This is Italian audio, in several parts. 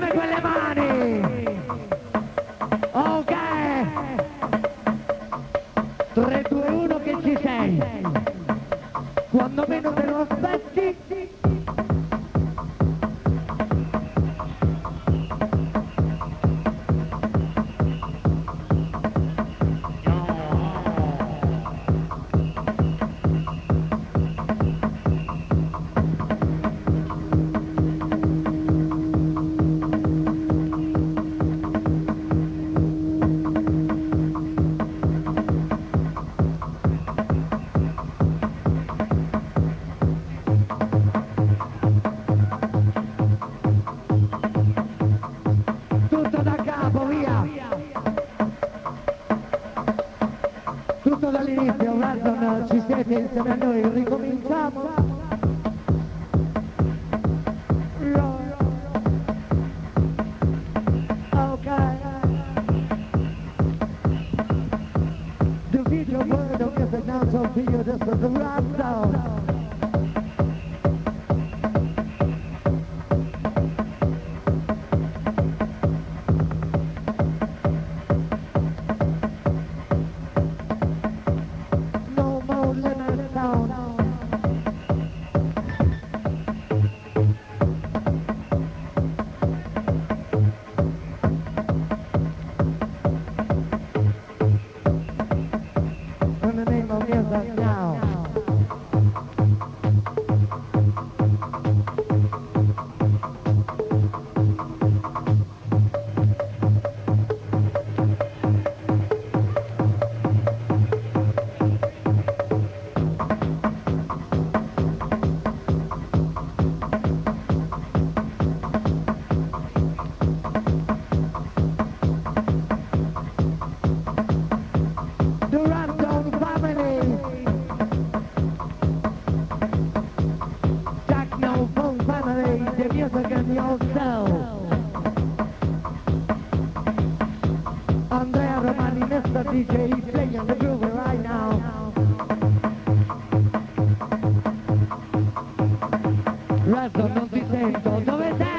alzare quelle mani! Ok! 3, 2, 1 che ci sei! Quando meno te lo aspetti! Tutto da capo, via! Tutto dall'inizio, Radon, ci siete insieme a noi, ricominciamo! Okay. The video word of music now so video, this is the rap sound. No more limit sound. In the name of music now. The Ramdown family. Technophone family, the music and yourself. Andrea Romani, Mr. DJ, playing the groove right now. Resto, non ti sento, dove sei?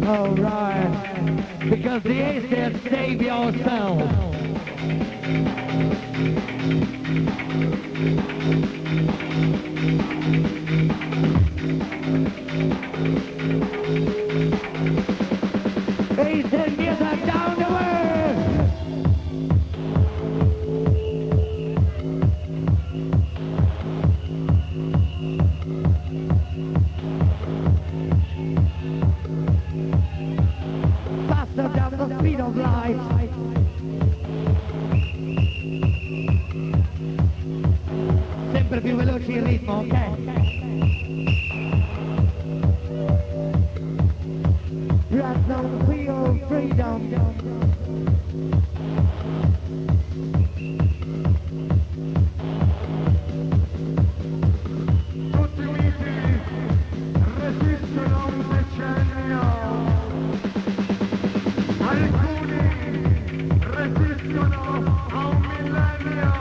Alright, because the ace said save yourself. Ace said music down the way. Faster than the speed of light. Sempre più veloci il ritmo, ok? You have no real freedom. Tutti uniti resistono a un decennio, alcuni resistono a un millennio.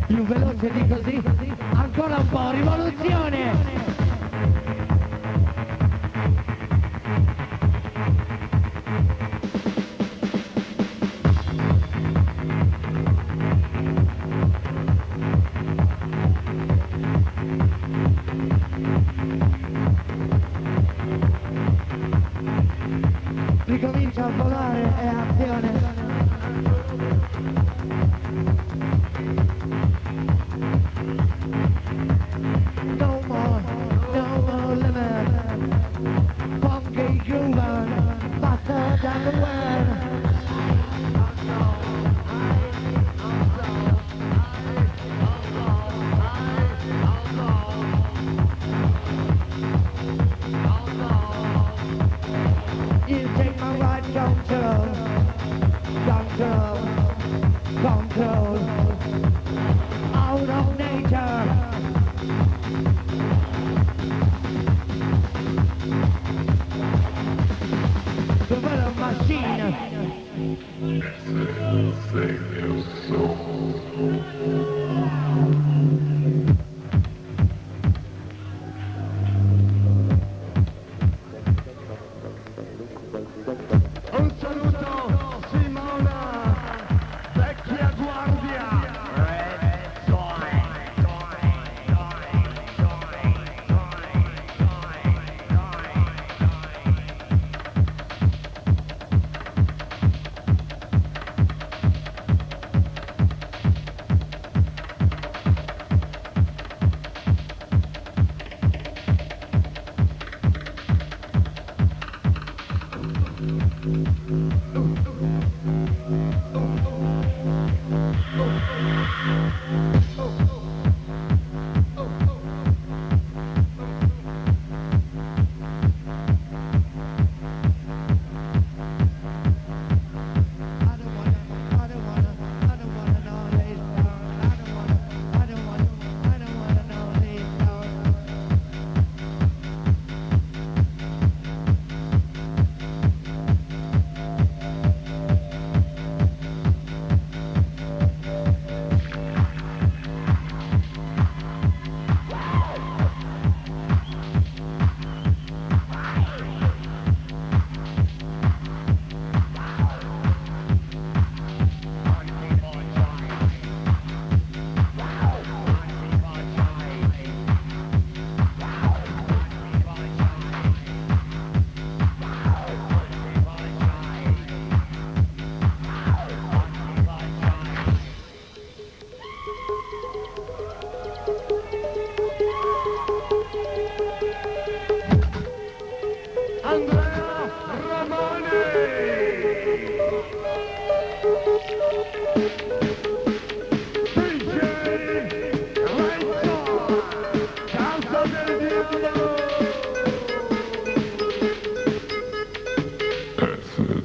Più veloce di così, ancora un po', rivoluzione! Ricomincia a volare e azione! No more limit. Funky groovin', faster than the wind. You take my right, control, out of nature. The rhythm machine. Save your soul. Un saluto Simona, vecchia guardia. Andrea Romani. DJ Renzo, Casa del Diavolo. Acid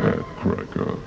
Headcracker.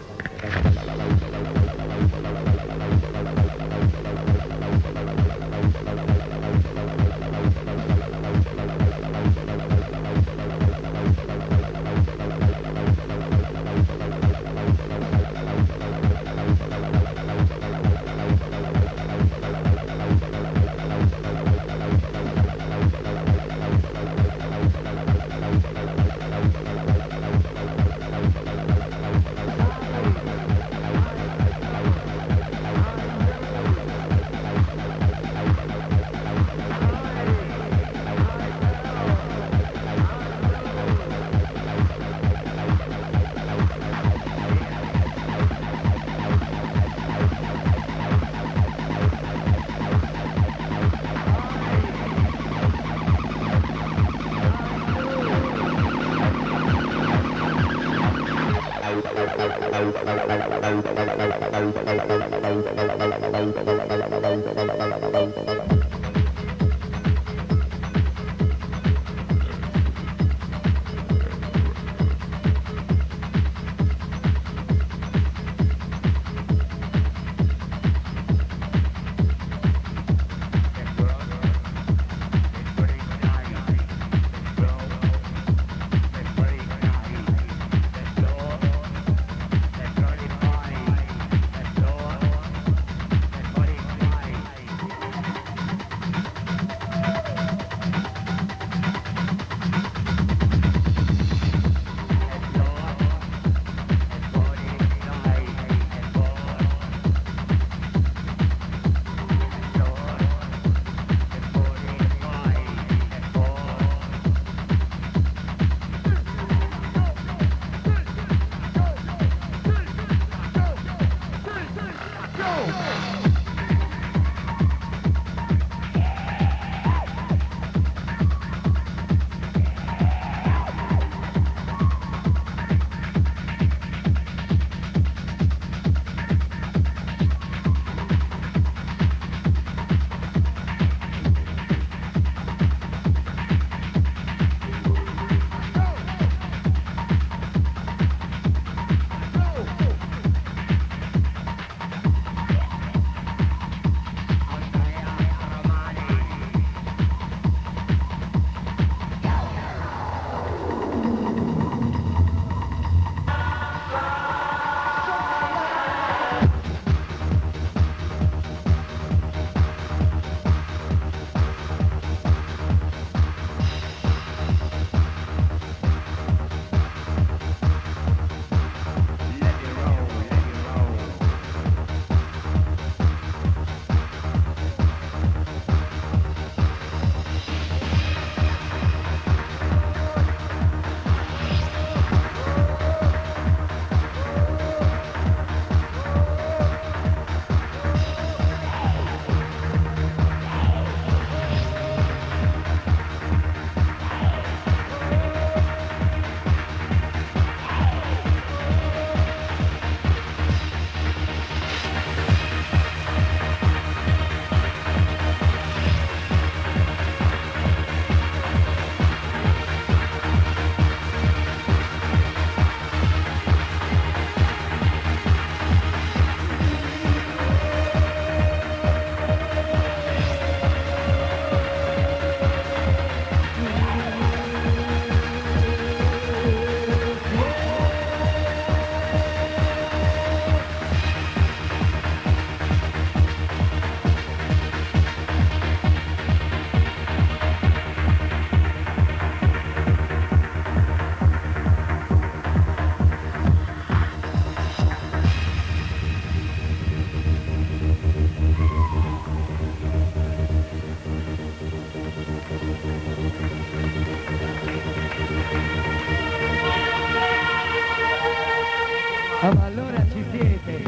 Ah, ma allora ci siete.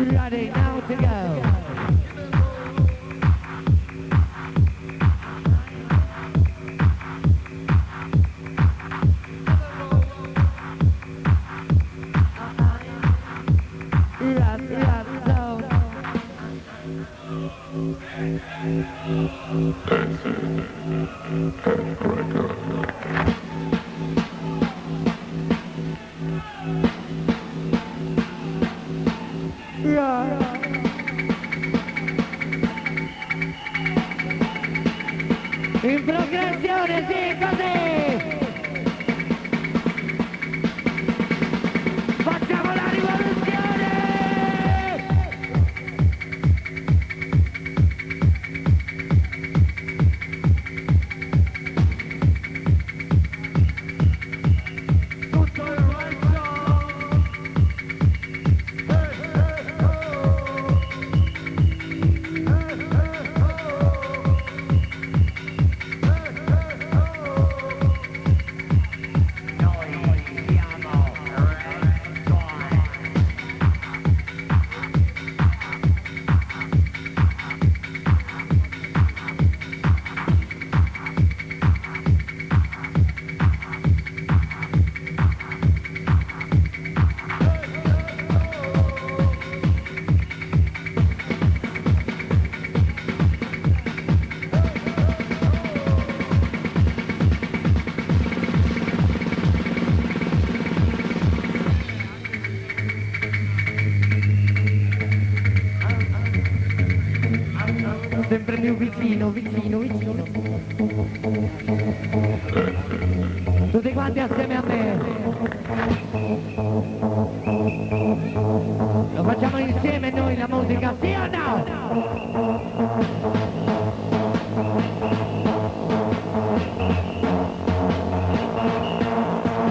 Ready now to go. In progressione, sì, così! Facciamo la rivoluzione! Tutto il resto! Sempre più vicino, vicino, vicino. Tutti quanti assieme a me. Lo facciamo insieme noi la musica, sì o no?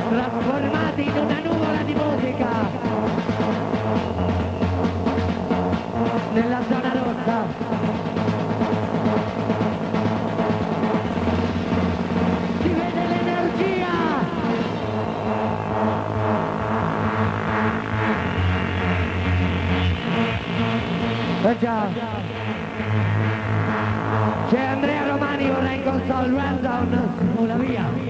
Trasformati in una nuvola di musica. Nella zona rossa. Si vede l'energia! Eh già! C'è Andrea Romani ora in console, Rundown, simula via!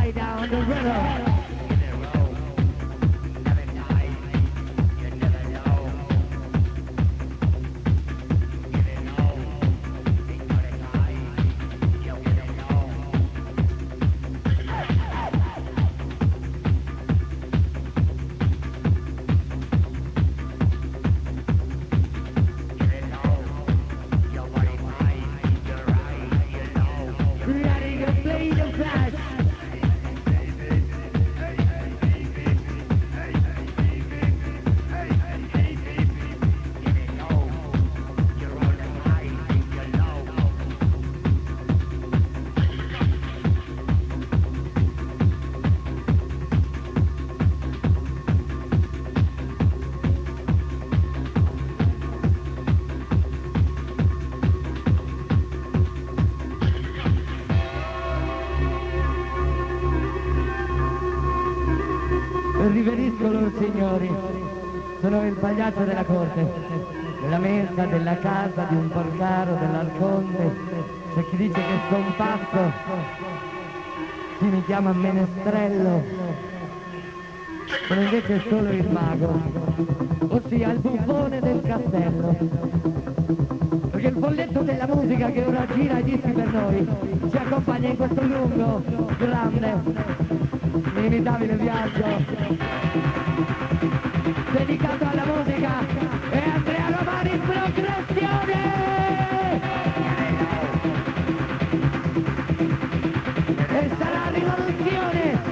lie down the rhythm. Letting a blade of flash. Riverisco loro signori, sono il pagliaccio della corte, della mensa, della casa, di un porcaro, dell'arconte. C'è chi dice che son pazzo, chi mi chiama menestrello, sono invece solo il mago, ossia il buffone del castello. Perché il folletto della musica che ora gira i dischi per noi ci accompagna in questo lungo, grande, inimitabile viaggio dedicato alla musica e Andrea Romani in progressione. E sarà rivoluzione.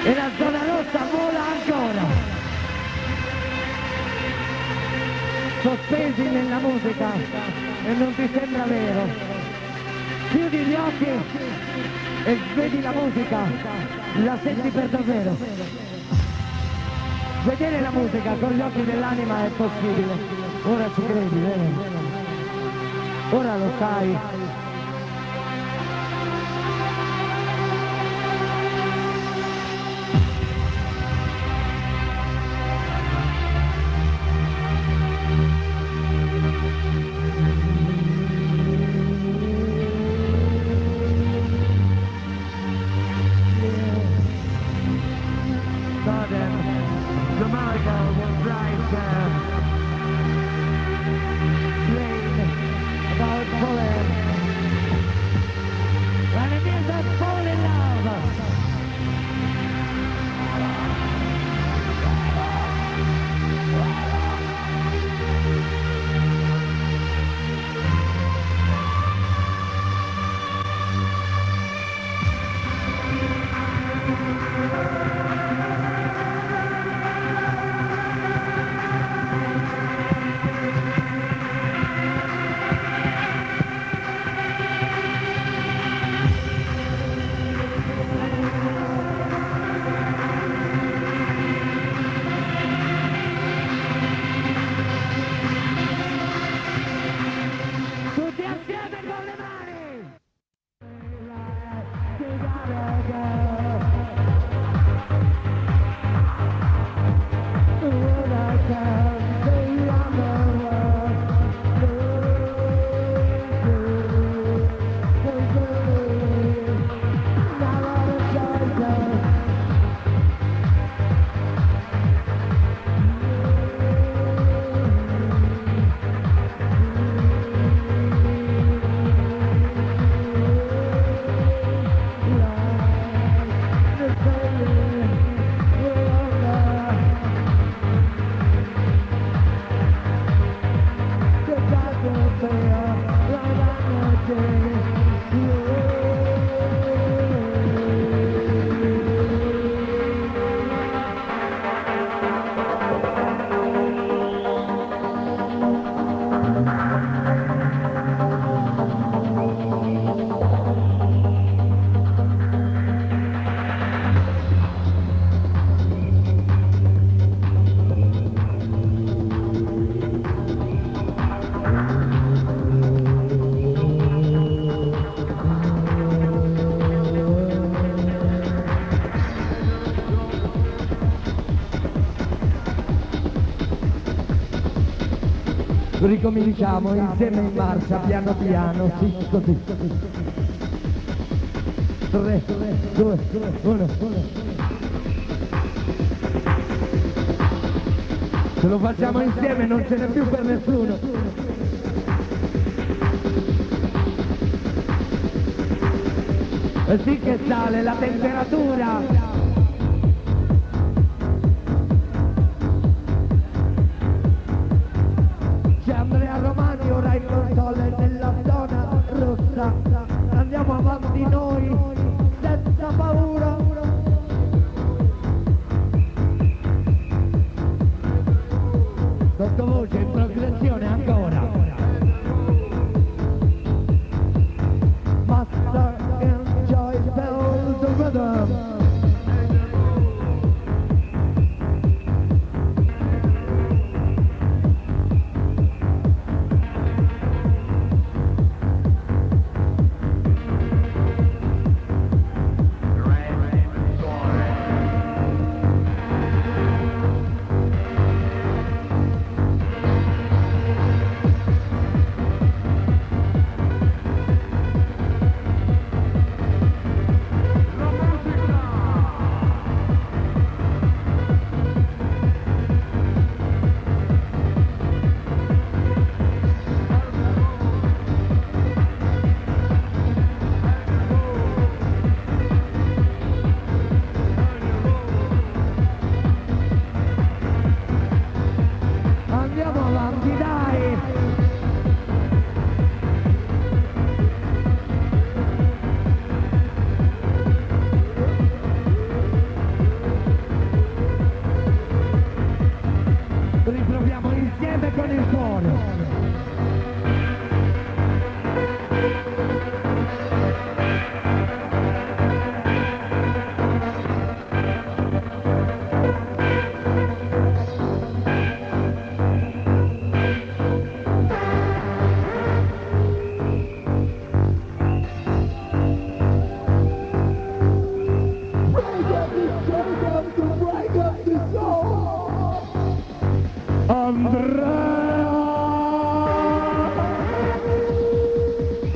E la zona rossa vola ancora, sospesi nella musica, e non ti sembra vero. Chiudi gli occhi e vedi la musica, la senti per davvero. Vedere la musica con gli occhi dell'anima è possibile. Ora ci credi, vero? Ora lo sai. Ricominciamo insieme in marcia, piano piano, sì, così. 3, 2, 1. Se lo facciamo insieme non ce n'è più per nessuno. E sì che sale la temperatura. Andrea Romani ora in console nella zona rossa. Andiamo avanti noi senza paura. Sottovoce in progressione ancora. Master enjoy the rhythm. Riproviamo insieme con il cuore.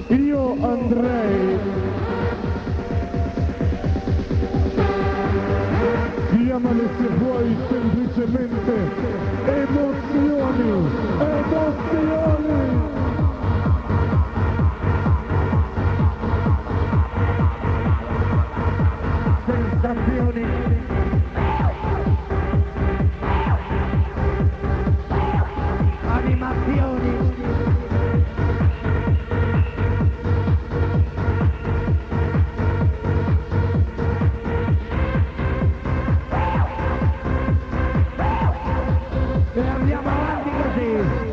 Io Andrei, chiamale se vuoi semplicemente emozioni, emozioni. Sensazioni. Animazioni. E andiamo avanti così.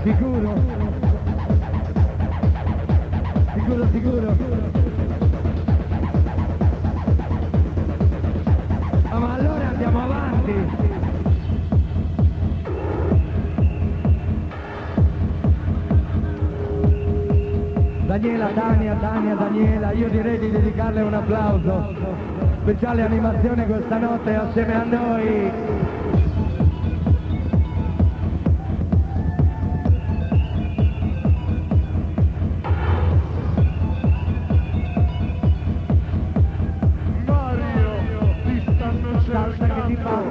Sicuro? Sicuro, sicuro? Ma allora andiamo avanti. Daniela, Daniela, io direi di dedicarle un applauso. Speciale animazione questa notte assieme a noi. Salsa che ti fa.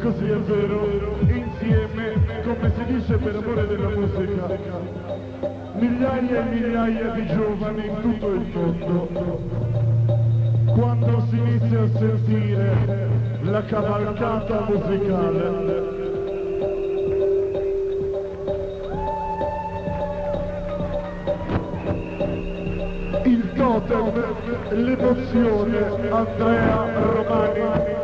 così è vero, insieme, come si dice per amore della musica, migliaia e migliaia di giovani in tutto il mondo, quando si inizia a sentire la cavalcata musicale, il totem, l'emozione, Andrea Romani.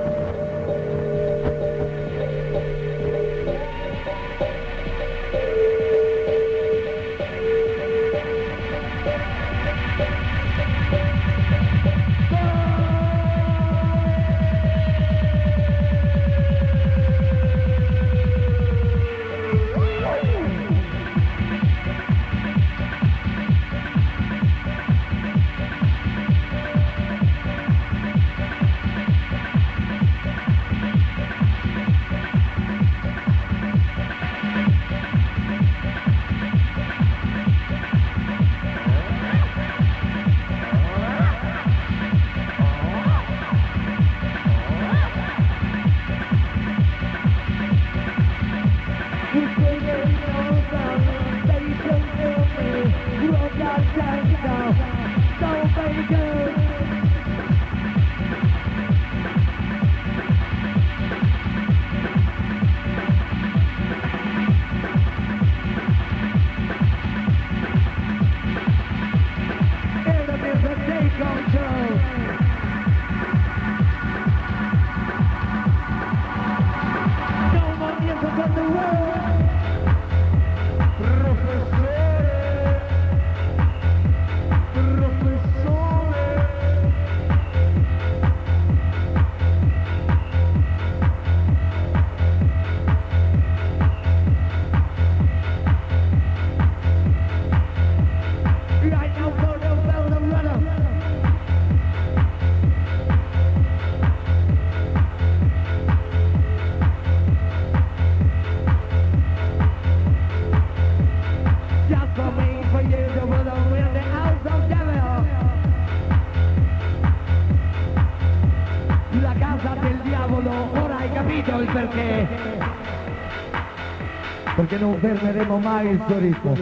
Perché non fermeremo mai il suo ritmo.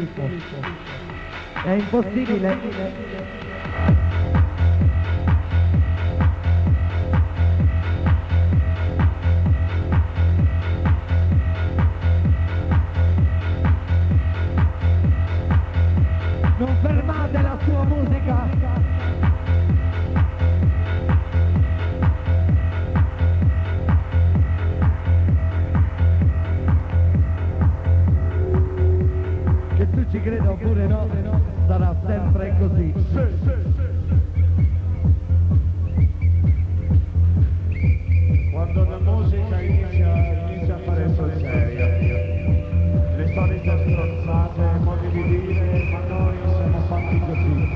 È impossibile. Non fermate la sua musica. Ci credo oppure no, sarà sempre così. Quando la musica inizia a fare sul serio, le solite stronzate, modi di dire, ma noi siamo fatti così.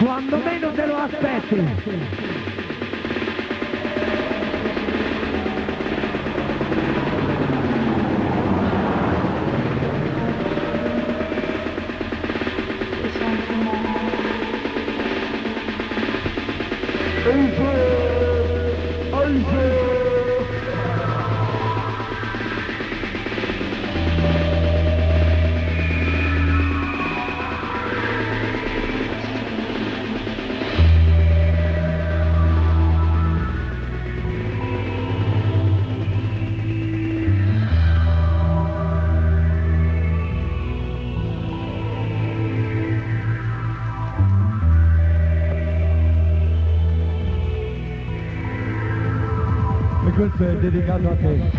Quando meno te lo aspetti. Questo è dedicato a te.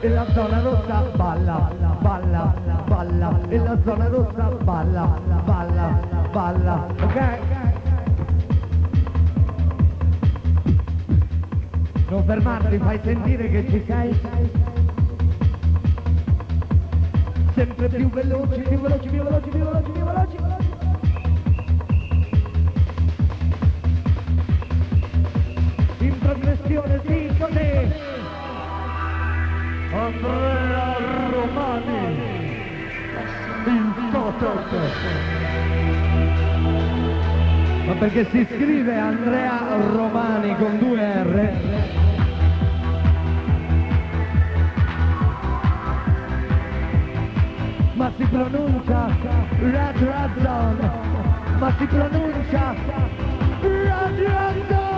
E la zona rossa balla, balla, balla, e la zona rossa balla, balla, balla, ok? Non fermarti, fai sentire che ci sei. Sempre più veloci, più veloci, più veloci, più veloci, più veloci. In progressione, sì, così. Andrea Romani, il Totot. Ma perché si scrive Andrea Romani con 2 R? Ma si pronuncia Red Zone, ma si pronuncia Red Zone.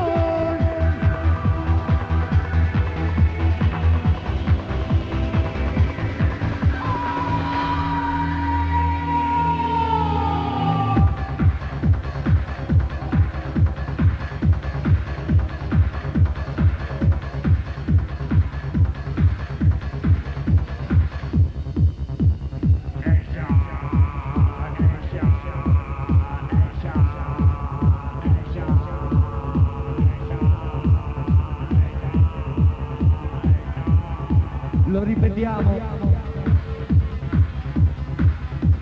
Lo ripetiamo,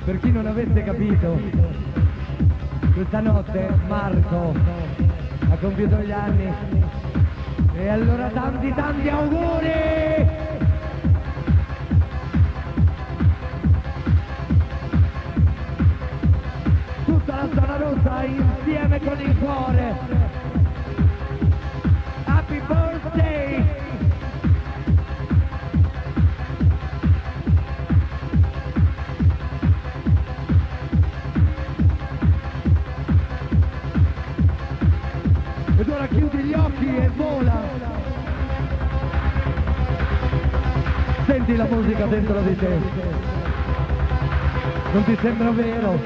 per chi non avesse capito, questa notte Marco ha compiuto gli anni e allora tanti auguri! Tutta la zona rossa insieme con il cuore! Happy birthday! Ed ora chiudi gli occhi e vola. Senti la musica dentro di te. Non ti sembra vero?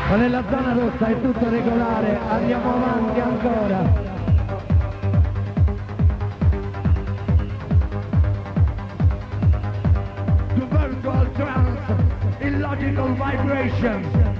Ma nella zona rossa è tutto regolare, andiamo avanti ancora. The virtual trance, illogical vibration.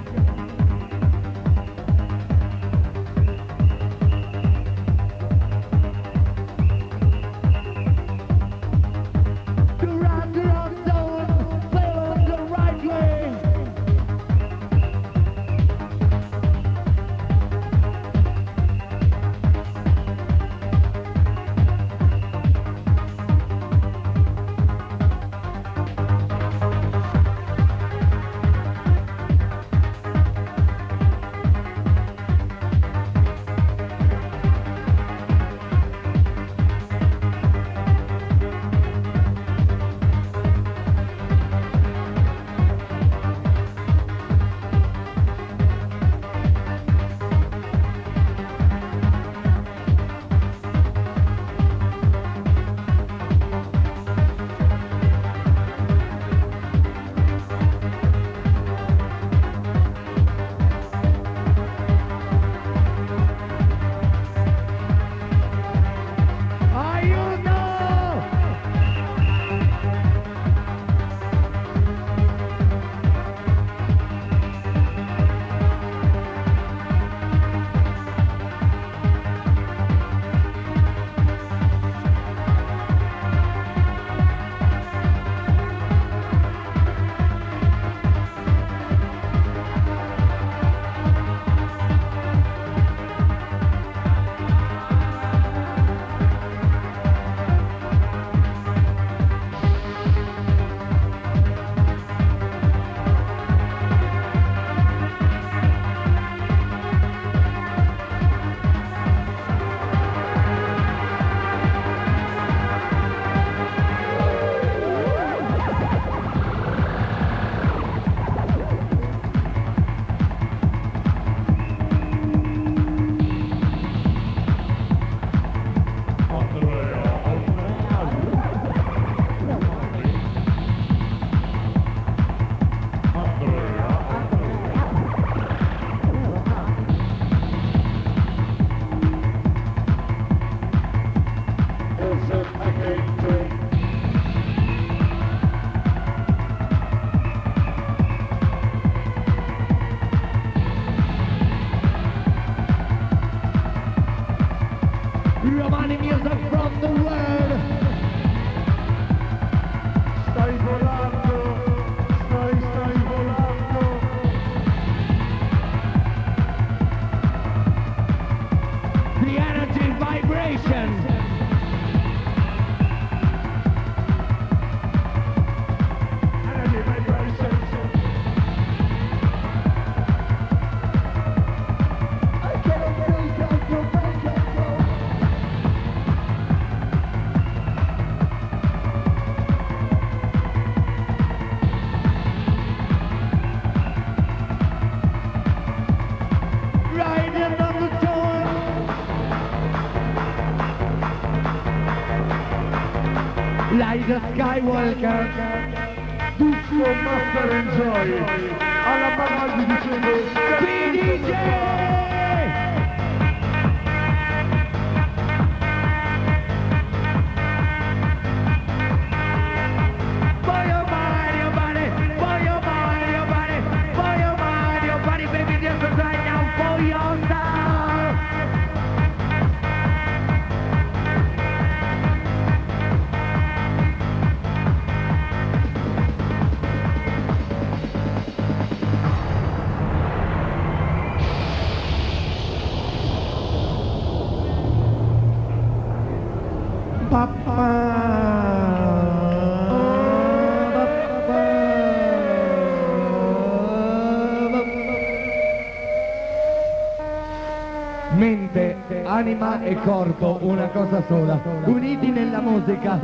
Rise Skywalker. Disco Master Enjoy. Alla mamma gli dicevo PDJ! For your mind, your body, for your mind, your body, for your mind, your body, baby, just right now for yourself. Mente, anima e corpo, una cosa sola, uniti nella musica.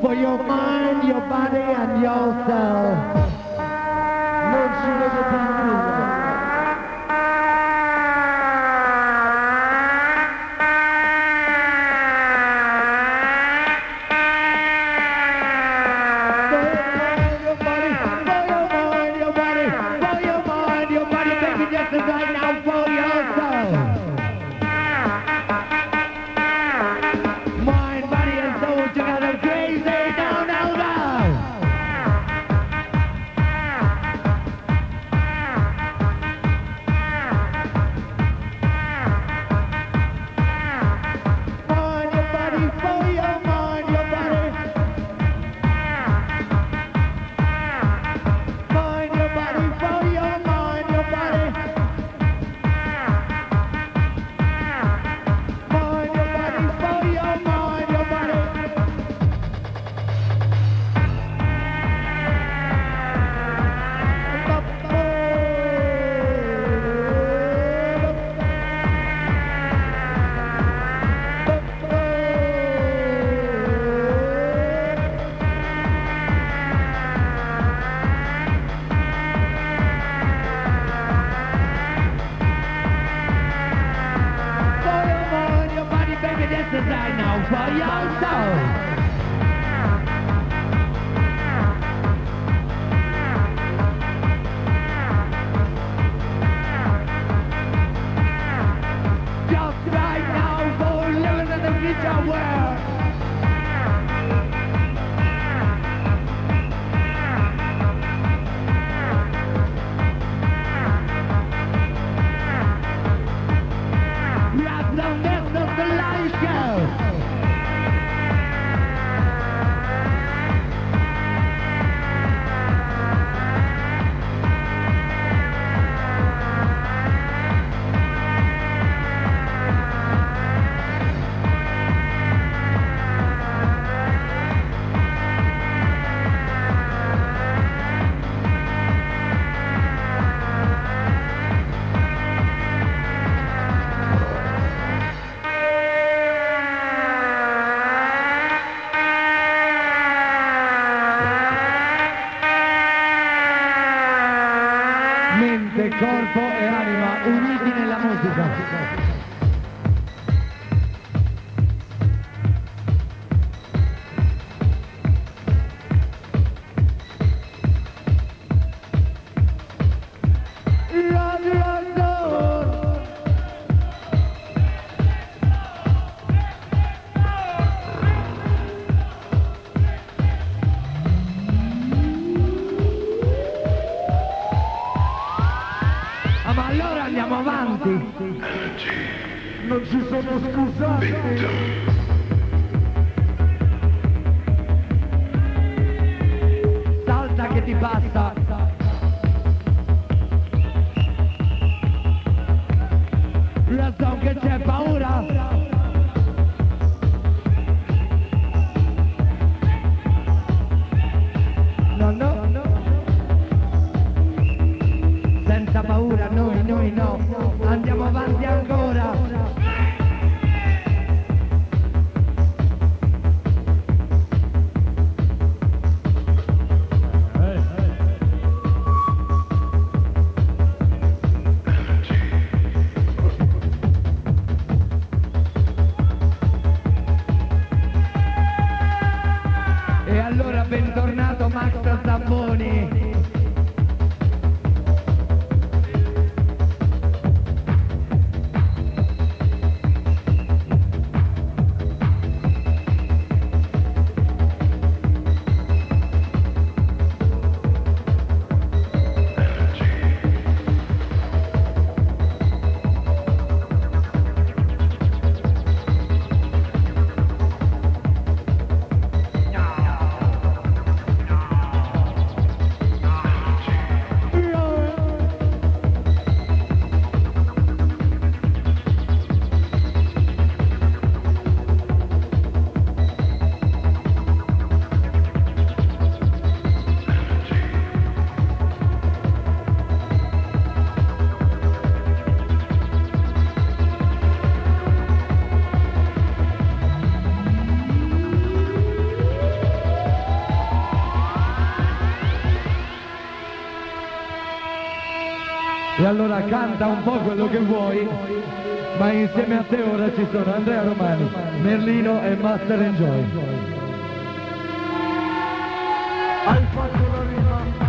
For your mind, your body and your soul. non ci vede più nulla. Mente, corpo e anima uniti nella musica. Ma allora andiamo avanti. Non ci sono scusati. Salta che ti passa. Razon che c'è paura. No, no, no. Senza paura, noi no. Andiamo avanti ancora. E E allora canta un po' quello che vuoi, ma insieme a te ora ci sono Andrea Romani, Merlino e Master Enjoy. Hai fatto la rima.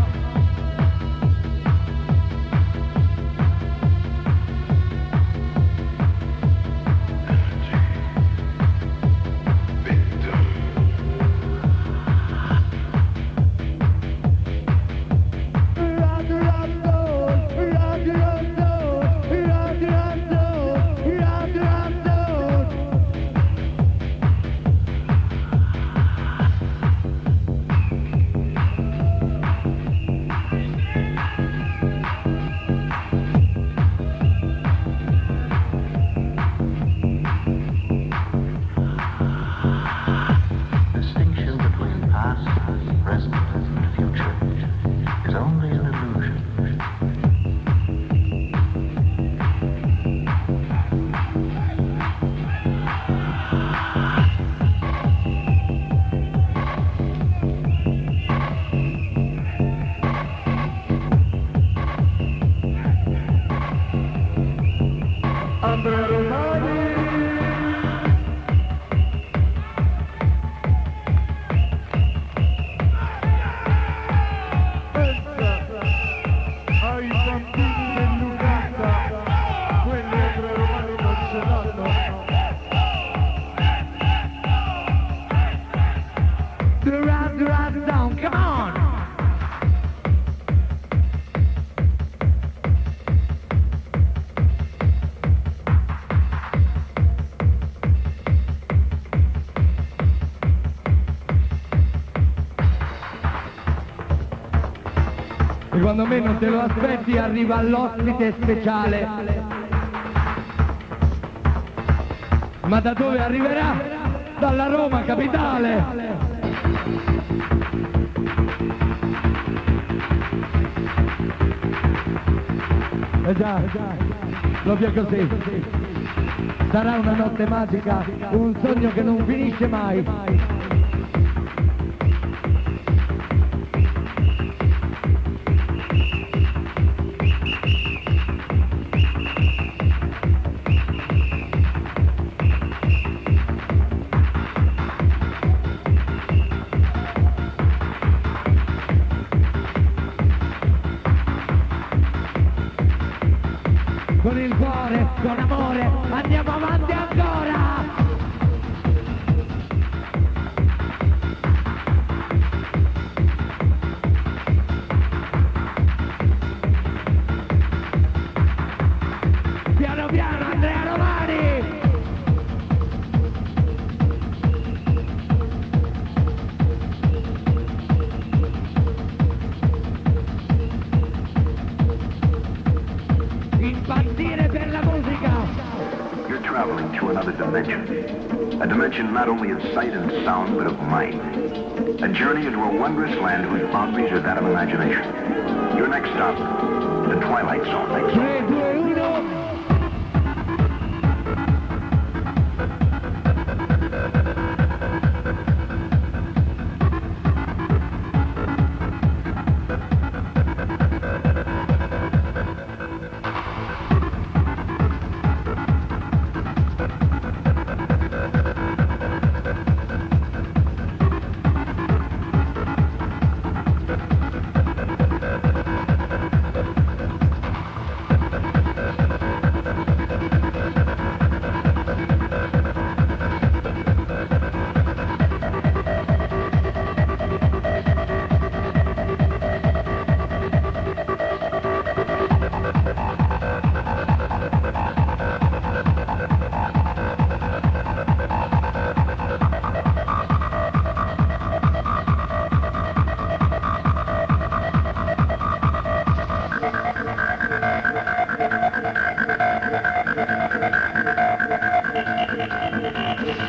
Andrea Romani. Pensa ai bambini dell'Uganda, quelli Andrea Romani non ce l'hanno. Duran down, come on! E quando meno te lo aspetti arriva l'ospite speciale. Ma da dove arriverà? Dalla Roma capitale! Già, proprio così. Sarà una notte magica, un sogno che non finisce mai. Con il cuore, con amore, andiamo avanti ancora! Piano piano, Andrea Romani! Impazzire per la musica! You're traveling to another dimension. A dimension not only of sight and sound, but of mind. A journey into a wondrous land whose boundaries are that of imagination. Your next stop, the Twilight Zone. 3, 2, 1...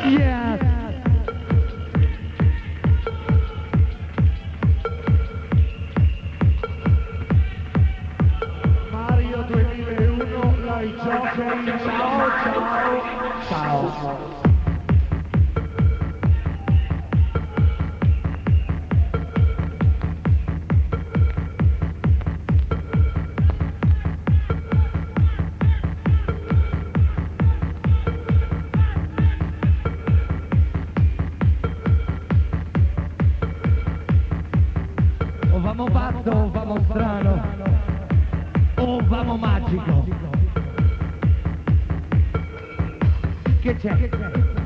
Yes! Mario 2001, Light Jockey, ciao, ciao, ciao. o vamo magico? Che c'è?